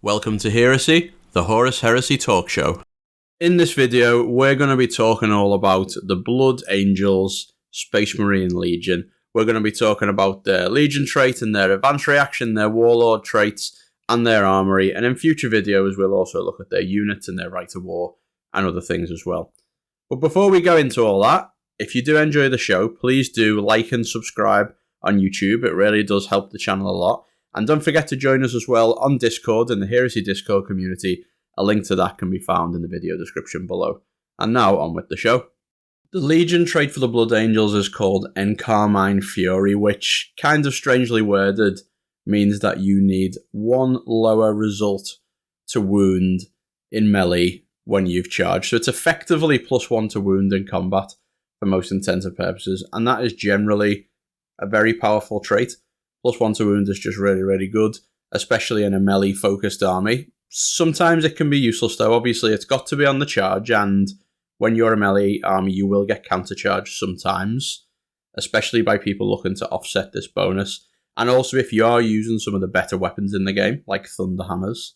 Welcome to Heresy, the Horus Heresy talk show. In this video, we're going to be talking all about the Blood Angels Space Marine Legion. We're going to be talking about their Legion trait and their advanced reaction, their Warlord traits, and their armory. And in future videos, we'll also look at their units and their right of war and other things as well. But before we go into all that, if you do enjoy the show, please do like and subscribe on YouTube. It really does help the channel a lot. And don't forget to join us as well on Discord in the Heresy Discord community. A link to that can be found in the video description below. And now on with the show. The Legion trait for the Blood Angels is called Encarmine Fury, which, kind of strangely worded, means that you need one lower result to wound in melee when you've charged. So it's effectively +1 to wound in combat for most intents and purposes. And that is generally a very powerful trait. +1 to wound is just really, really good, especially in a melee-focused army. Sometimes it can be useless, though. Obviously, it's got to be on the charge, and when you're a melee army, you will get counter-charged sometimes, especially by people looking to offset this bonus. And also, if you are using some of the better weapons in the game, like Thunder Hammers,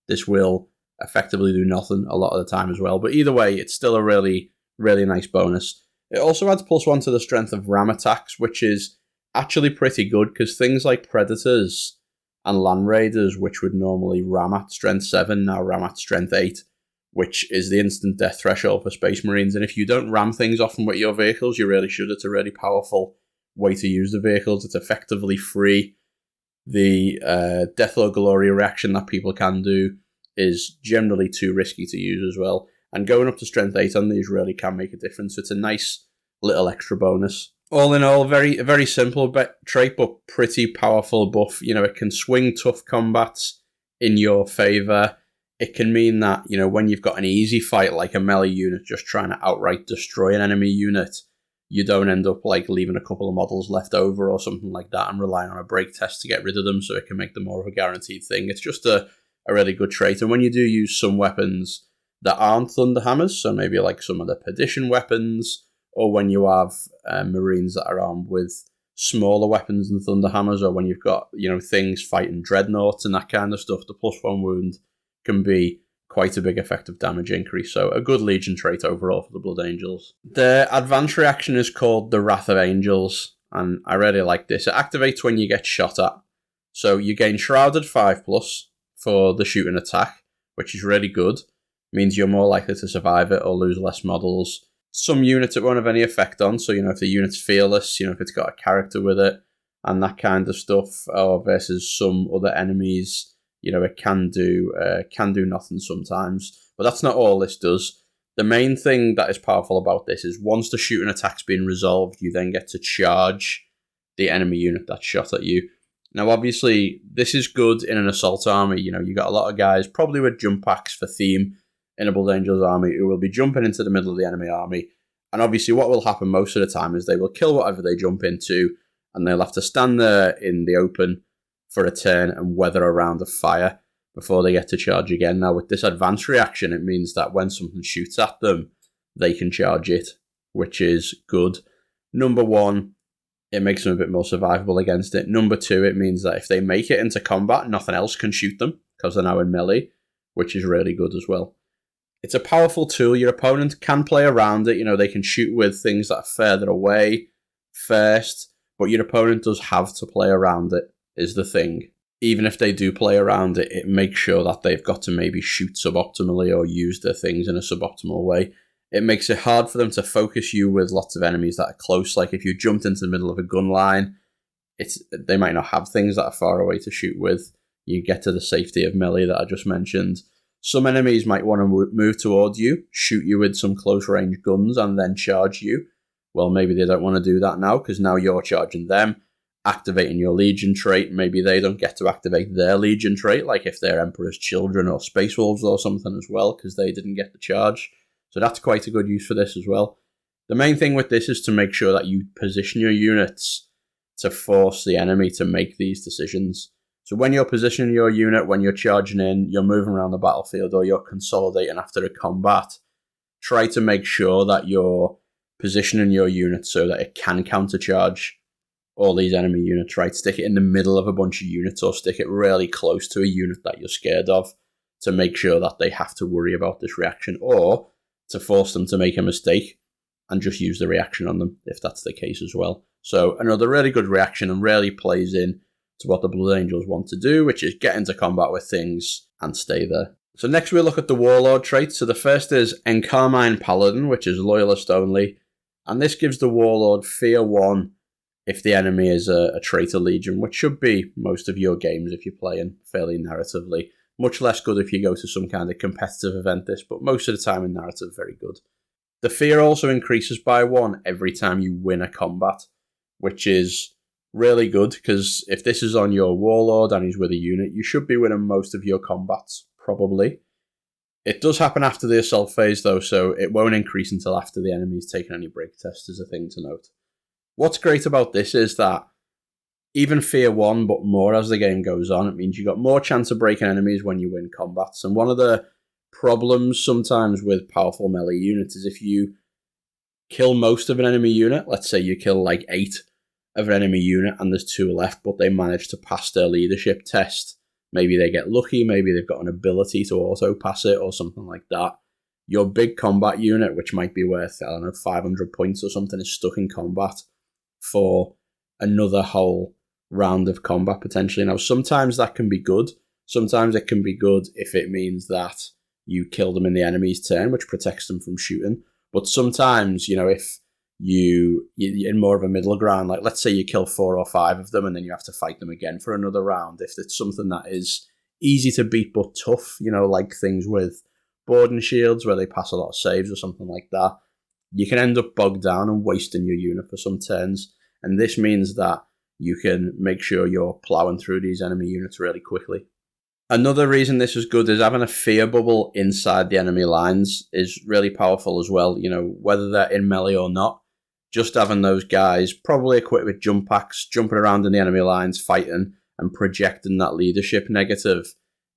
this will effectively do nothing a lot of the time as well. But either way, it's still a really, really nice bonus. It also adds +1 to the strength of ram attacks, which is actually pretty good, because things like Predators and Land Raiders, which would normally ram at strength 7, now ram at strength 8, which is the instant death threshold for Space Marines. And if you don't ram things often with your vehicles, you really should. It's a really powerful way to use the vehicles. It's effectively free. The Deathlow Glory reaction that people can do is generally too risky to use as well. And going up to strength 8 on these really can make a difference. So it's a nice little extra bonus. All in all, very simple trait, but pretty powerful buff. You know, it can swing tough combats in your favour. It can mean that, you know, when you've got an easy fight, like a melee unit just trying to outright destroy an enemy unit, you don't end up, like, leaving a couple of models left over or something like that and relying on a break test to get rid of them, so it can make them more of a guaranteed thing. It's just a really good trait. And when you do use some weapons that aren't Thunder Hammers, so maybe like some of the Perdition weapons, or when you have Marines that are armed with smaller weapons than Thunder Hammers, or when you've got, you know, things fighting Dreadnoughts and that kind of stuff, the +1 wound can be quite a big effective damage increase. So a good Legion trait overall for the Blood Angels. Their advanced reaction is called the Wrath of Angels, and I really like this. It activates when you get shot at. So you gain Shrouded 5+ for the shooting attack, which is really good. Means you're more likely to survive it or lose less models. Some units it won't have any effect on, so, you know, if the unit's fearless, you know, if it's got a character with it and that kind of stuff, or versus some other enemies, you know, it can do nothing sometimes. But that's not all this does. The main thing that is powerful about this is once the shooting attack's been resolved, you then get to charge the enemy unit that shot at you. Now, obviously, this is good in an assault army. You know, you got a lot of guys, probably with jump packs for theme, in a Blood Angels army, who will be jumping into the middle of the enemy army. And obviously what will happen most of the time is they will kill whatever they jump into, and they'll have to stand there in the open for a turn and weather a round of fire before they get to charge again. Now, with this advanced reaction, it means that when something shoots at them, they can charge it, which is good. Number one, it makes them a bit more survivable against it. Number two, it means that if they make it into combat, nothing else can shoot them, because they're now in melee, which is really good as well. It's a powerful tool. Your opponent can play around it. You know, they can shoot with things that are further away first, but your opponent does have to play around it, is the thing. Even if they do play around it, it makes sure that they've got to maybe shoot suboptimally or use their things in a suboptimal way. It makes it hard for them to focus you with lots of enemies that are close. Like if you jumped into the middle of a gun line, they might not have things that are far away to shoot with. You get to the safety of melee that I just mentioned. Some enemies might want to move towards you, shoot you with some close-range guns, and then charge you. Well, maybe they don't want to do that now, because now you're charging them, activating your Legion trait. Maybe they don't get to activate their Legion trait, like if they're Emperor's Children or Space Wolves or something as well, because they didn't get the charge. So that's quite a good use for this as well. The main thing with this is to make sure that you position your units to force the enemy to make these decisions. So when you're positioning your unit, when you're charging in, you're moving around the battlefield, or you're consolidating after a combat, try to make sure that you're positioning your unit so that it can countercharge all these enemy units, right? Stick it in the middle of a bunch of units or stick it really close to a unit that you're scared of to make sure that they have to worry about this reaction, or to force them to make a mistake and just use the reaction on them if that's the case as well. So another really good reaction and really plays in to what the Blood Angels want to do, which is get into combat with things and stay there. So next we'll look at the Warlord traits. So the first is Encarmine Paladin, which is Loyalist only. And this gives the Warlord Fear 1 if the enemy is a traitor legion, which should be most of your games if you're playing fairly narratively. Much less good if you go to some kind of competitive event this, but most of the time in narrative, very good. The fear also increases by 1 every time you win a combat, which is really good, because if this is on your Warlord and he's with a unit, you should be winning most of your combats, probably. It does happen after the assault phase, though, so it won't increase until after the enemy's taken any break tests, is a thing to note. What's great about this is that even Fear 1, but more as the game goes on, it means you've got more chance of breaking enemies when you win combats. And one of the problems sometimes with powerful melee units is if you kill most of an enemy unit, let's say you kill like 8 of an enemy unit and there's 2 left, but they manage to pass their leadership test. Maybe they get lucky, maybe they've got an ability to auto-pass it or something like that. Your big combat unit, which might be worth, I don't know, 500 points or something, is stuck in combat for another whole round of combat potentially. Now, sometimes that can be good. Sometimes it can be good if it means that you kill them in the enemy's turn, which protects them from shooting. But sometimes, if you're in more of a middle ground, like let's say you kill 4 or 5 of them and then you have to fight them again for another round. If it's something that is easy to beat but tough, like things with board and shields where they pass a lot of saves or something like that, you can end up bogged down and wasting your unit for some turns. And this means that you can make sure you're plowing through these enemy units really quickly. Another reason this is good is having a fear bubble inside the enemy lines is really powerful as well. Whether they're in melee or not, just having those guys probably equipped with jump packs, jumping around in the enemy lines, fighting and projecting that leadership negative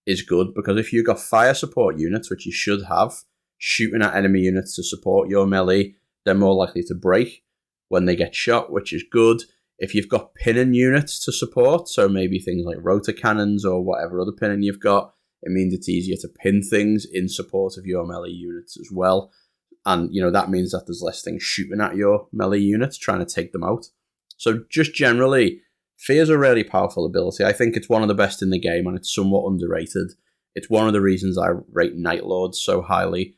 is good, because if you've got fire support units, which you should have, shooting at enemy units to support your melee, they're more likely to break when they get shot, which is good. If you've got pinning units to support, so maybe things like rotor cannons or whatever other pinning you've got, it means it's easier to pin things in support of your melee units as well. And, that means that there's less things shooting at your melee units, trying to take them out. So just generally, fear's a really powerful ability. I think it's one of the best in the game, and it's somewhat underrated. It's one of the reasons I rate Night Lords so highly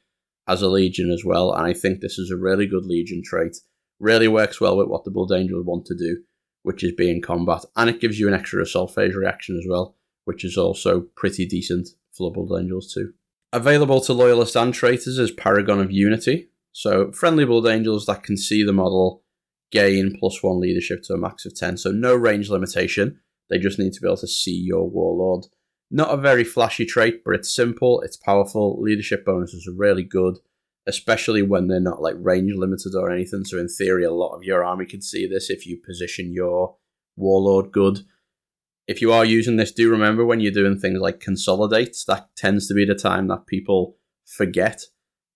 as a Legion as well, and I think this is a really good Legion trait. Really works well with what the Blood Angels want to do, which is be in combat, and it gives you an extra assault phase reaction as well, which is also pretty decent for the Blood Angels too. Available to Loyalists and Traitors is Paragon of Unity, so friendly Blood Angels that can see the model gain +1 leadership to a max of 10, so no range limitation, they just need to be able to see your Warlord. Not a very flashy trait, but it's simple, it's powerful, leadership bonuses are really good, especially when they're not like range limited or anything, so in theory a lot of your army could see this if you position your Warlord good. If you are using this, do remember when you're doing things like consolidates, that tends to be the time that people forget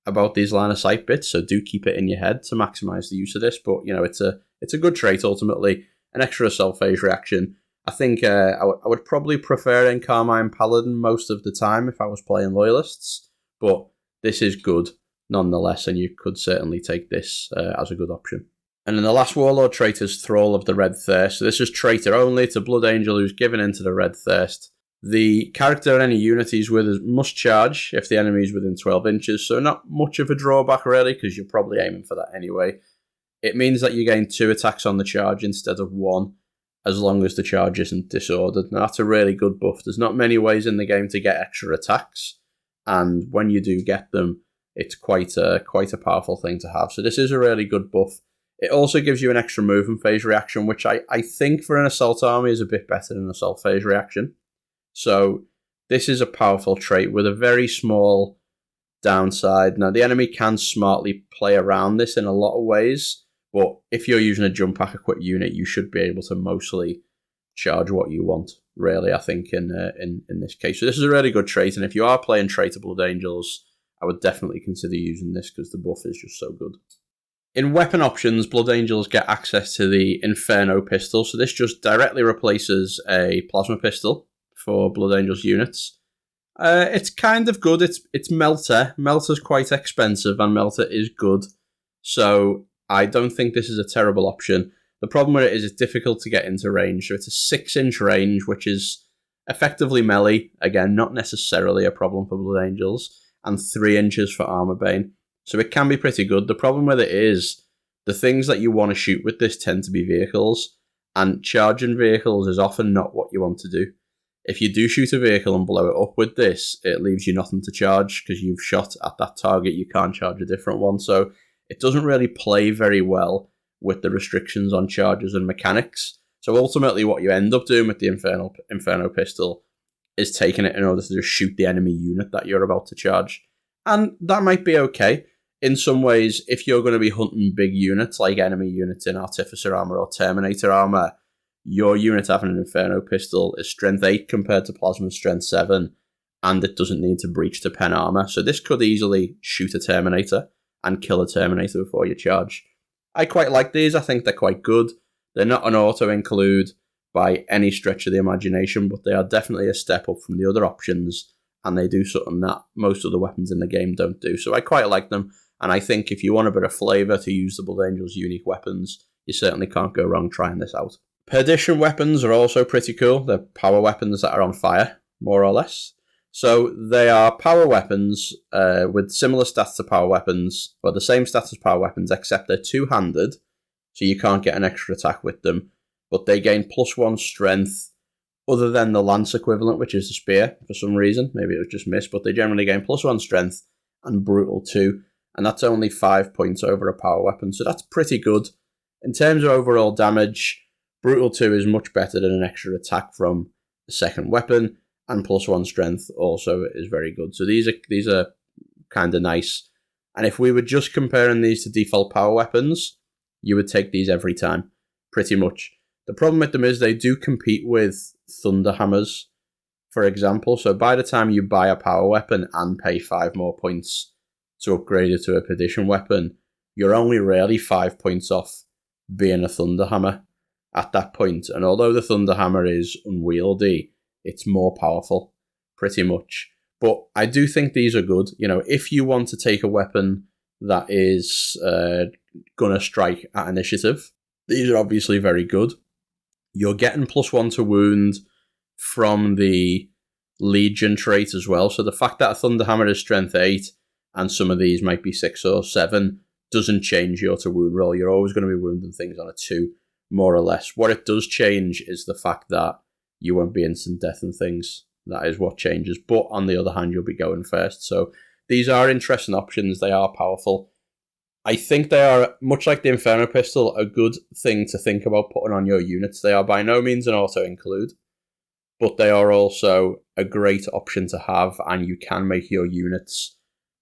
about these line of sight bits, so do keep it in your head to maximize the use of this. But it's a good trait ultimately, an extra assault phase reaction. I think I would probably prefer Encarmine Paladin most of the time if I was playing Loyalists, but this is good nonetheless, and you could certainly take this as a good option. And then the last Warlord trait is Thrall of the Red Thirst. So this is traitor only. It's a Blood Angel who's given into the Red Thirst. The character and any unit he's with must charge if the enemy is within 12 inches, so not much of a drawback really, because you're probably aiming for that anyway. It means that you gain 2 attacks on the charge instead of 1, as long as the charge isn't disordered. Now that's a really good buff. There's not many ways in the game to get extra attacks, and when you do get them, it's quite a powerful thing to have. So this is a really good buff. It also gives you an extra movement phase reaction, which I think for an assault army is a bit better than an assault phase reaction. So this is a powerful trait with a very small downside. Now the enemy can smartly play around this in a lot of ways, but if you're using a jump pack equipped unit, you should be able to mostly charge what you want, really, I think, in this case. So this is a really good trait, and if you are playing Traitor Blood Angels, I would definitely consider using this because the buff is just so good. In weapon options, Blood Angels get access to the Inferno pistol, so this just directly replaces a plasma pistol for Blood Angels units. It's kind of good. It's Melter. Melter's quite expensive, and Melter is good, so I don't think this is a terrible option. The problem with it is it's difficult to get into range, so it's a 6-inch range, which is effectively melee. Again, not necessarily a problem for Blood Angels, and 3 inches for Armor Bane. So it can be pretty good. The problem with it is the things that you want to shoot with this tend to be vehicles, and charging vehicles is often not what you want to do. If you do shoot a vehicle and blow it up with this, it leaves you nothing to charge because you've shot at that target. You can't charge a different one. So it doesn't really play very well with the restrictions on charges and mechanics. So ultimately what you end up doing with the Inferno pistol is taking it in order to just shoot the enemy unit that you're about to charge. And that might be okay. In some ways, if you're going to be hunting big units like enemy units in Artificer Armor or Terminator Armor, your unit having an Inferno pistol is strength 8 compared to Plasma's strength 7, and it doesn't need to breach to pen armor. So this could easily shoot a Terminator and kill a Terminator before you charge. I quite like these. I think they're quite good. They're not an auto-include by any stretch of the imagination, but they are definitely a step up from the other options, and they do something that most of the weapons in the game don't do. So I quite like them, and I think if you want a bit of flavour to use the Blood Angels unique weapons, you certainly can't go wrong trying this out. Perdition weapons are also pretty cool. They're power weapons that are on fire, more or less. So they are power weapons with similar stats to power weapons, or the same stats as power weapons, except they're two-handed, so you can't get an extra attack with them. But they gain +1 strength, other than the lance equivalent, which is the spear, for some reason. Maybe it was just missed, but they generally gain +1 strength and brutal 2, and that's only 5 points over a power weapon, so that's pretty good. In terms of overall damage, brutal 2 is much better than an extra attack from a second weapon, and +1 strength also is very good. So these are kind of nice. And if we were just comparing these to default power weapons, you would take these every time, pretty much. The problem with them is they do compete with Thunder Hammers, for example. So by the time you buy a power weapon and pay 5 more points to upgrade it to a Perdition weapon, you're only really 5 points off being a Thunder Hammer at that point. And although the Thunder Hammer is unwieldy, it's more powerful, pretty much. But I do think these are good. You know, if you want to take a weapon that is going to strike at initiative, these are obviously very good. You're getting +1 to wound from the Legion trait as well. So the fact that a Thunder Hammer is strength 8 and some of these might be 6 or 7 doesn't change your to wound roll. You're always going to be wounding things on a 2, more or less. What it does change is the fact that you won't be instant death and things. That is what changes. But on the other hand, you'll be going first. So these are interesting options. They are powerful. I think they are, much like the Inferno pistol, a good thing to think about putting on your units. They are by no means an auto-include, but they are also a great option to have, and you can make your units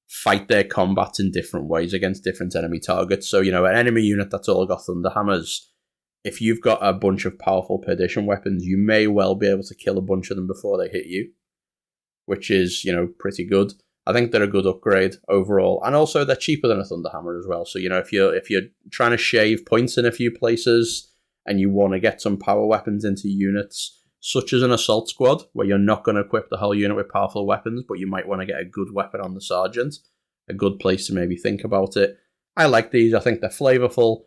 fight their combats in different ways against different enemy targets. So, you know, an enemy unit that's all got Thunder Hammers, if you've got a bunch of powerful Perdition weapons, you may well be able to kill a bunch of them before they hit you, which is, you know, pretty good. I think they're a good upgrade overall, and also they're cheaper than a Thunder Hammer as well. So, you know, if you're trying to shave points in a few places and you want to get some power weapons into units, such as an assault squad, where you're not going to equip the whole unit with powerful weapons, but you might want to get a good weapon on the sergeant, a good place to maybe think about it. I like these. I think they're flavorful.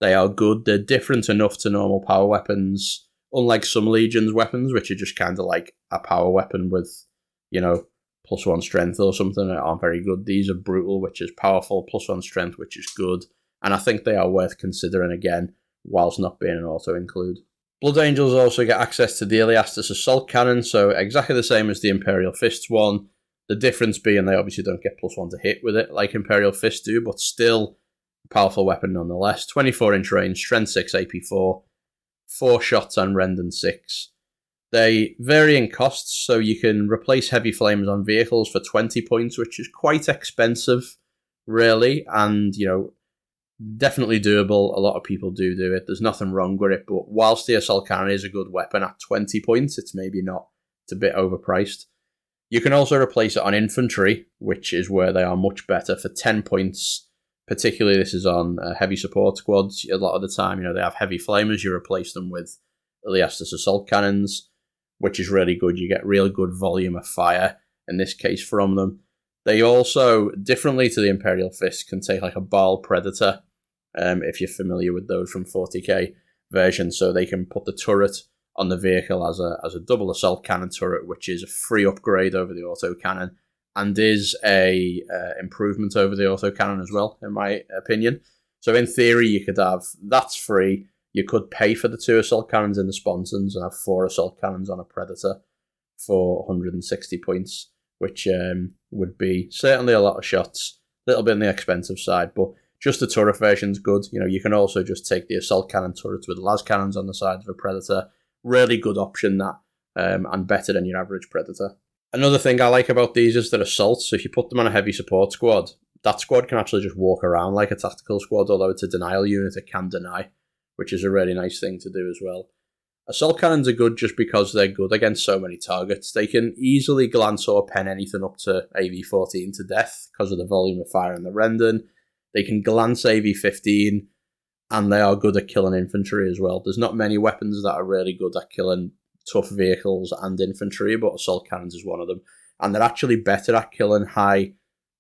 They are good. They're different enough to normal power weapons, unlike some Legion's weapons, which are just kind of like a power weapon with, you know, +1 strength or something that aren't very good. These are brutal, which is powerful, +1 strength, which is good. And I think they are worth considering again, whilst not being an auto-include. Blood Angels also get access to the Iliastus Assault Cannon, so exactly the same as the Imperial Fists one. The difference being they obviously don't get +1 to hit with it like Imperial Fists do, but still a powerful weapon nonetheless. 24-inch range, strength 6 AP4, 4 shots on rend and 6. They vary in costs, so you can replace heavy flames on vehicles for 20 points, which is quite expensive, really, and, you know, definitely doable. A lot of people do it. There's nothing wrong with it, but whilst the Assault Cannon is a good weapon at 20 points, it's maybe not. It's a bit overpriced. You can also replace it on infantry, which is where they are much better, for 10 points, Particularly this is on heavy support squads. A lot of the time, they have heavy flamers. You replace them with Eliastus assault cannons, which is really good. You get real good volume of fire, in this case, from them. They also, differently to the Imperial Fist, can take like a Baal Predator, if you're familiar with those from 40k version. So they can put the turret on the vehicle as a double assault cannon turret, which is a free upgrade over the autocannon, and is a improvement over the autocannon as well, in my opinion. So in theory, you could have, that's free. You could pay for the 2 assault cannons in the sponsons and have 4 assault cannons on a Predator for 160 points, which would be certainly a lot of shots. A little bit on the expensive side, but just the turret version's good. You can also just take the assault cannon turrets with las cannons on the side of a Predator. Really good option, that, and better than your average Predator. Another thing I like about these is their assault. So if you put them on a heavy support squad, that squad can actually just walk around like a tactical squad, although it's a denial unit, it can deny, which is a really nice thing to do as well. Assault cannons are good just because they're good against so many targets. They can easily glance or pen anything up to AV-14 to death because of the volume of fire and the rendering. They can glance AV-15, and they are good at killing infantry as well. There's not many weapons that are really good at killing tough vehicles and infantry, but assault cannons is one of them. And they're actually better at killing high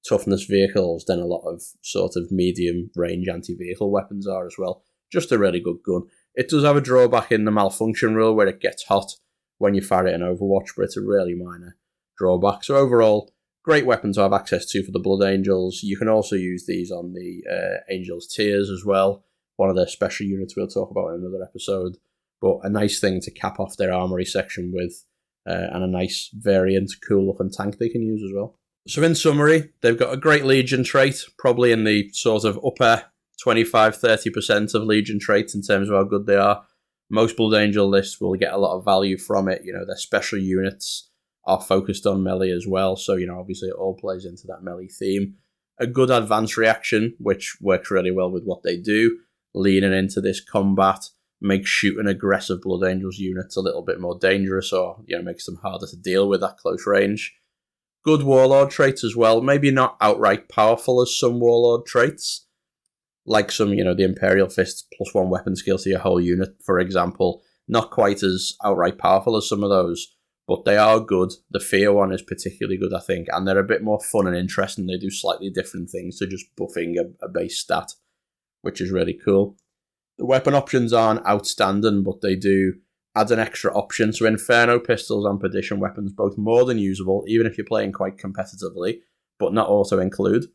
toughness vehicles than a lot of sort of medium range anti-vehicle weapons are as well. Just a really good gun. It does have a drawback in the malfunction rule where it gets hot when you fire it in Overwatch, but it's a really minor drawback. So overall, great weapon to have access to for the Blood Angels. You can also use these on the Angels tiers as well. One of their special units we'll talk about in another episode. But a nice thing to cap off their armory section with, and a nice variant, cool looking tank they can use as well. So in summary, they've got a great Legion trait, probably in the sort of upper 25-30% of Legion traits in terms of how good they are. Most Blood Angel lists will get a lot of value from it. Their special units are focused on melee as well, so obviously it all plays into that melee theme. A good advanced reaction, which works really well with what they do, leaning into this combat, makes shooting aggressive Blood Angels units a little bit more dangerous, or makes them harder to deal with at close range. Good Warlord traits as well, maybe not outright powerful as some Warlord traits, like some, the Imperial Fist +1 weapon skill to your whole unit, for example. Not quite as outright powerful as some of those, but they are good. The Fear one is particularly good, I think, and they're a bit more fun and interesting. They do slightly different things to just buffing a base stat, which is really cool. The weapon options aren't outstanding, but they do add an extra option. So Inferno pistols and Perdition weapons, both more than usable, even if you're playing quite competitively, but not auto-include.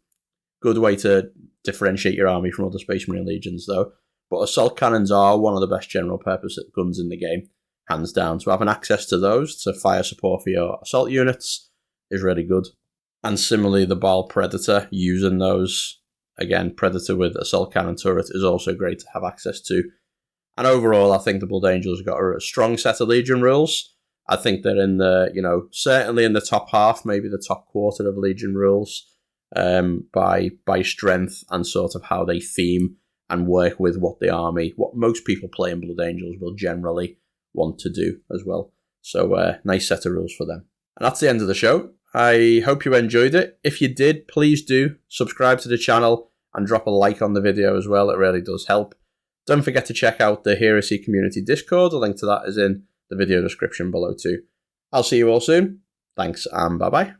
Good way to differentiate your army from other Space Marine Legions, though. But assault cannons are one of the best general purpose guns in the game, hands down. So having access to those to fire support for your assault units is really good. And similarly, the Baal Predator, using those, again, Predator with assault cannon turret, is also great to have access to. And overall, I think the Blood Angels have got a strong set of Legion rules. I think they're in the, certainly in the top half, maybe the top quarter of Legion rules, by strength and sort of how they theme and work with what most people play in Blood Angels will generally want to do as well. So nice set of rules for them. And that's the end of the show. I hope you enjoyed it. If you did, please do subscribe to the channel and drop a like on the video as well. It really does help. Don't forget to check out the Heresy Community Discord. A link to that is in the video description below too. I'll see you all soon. Thanks and bye-bye.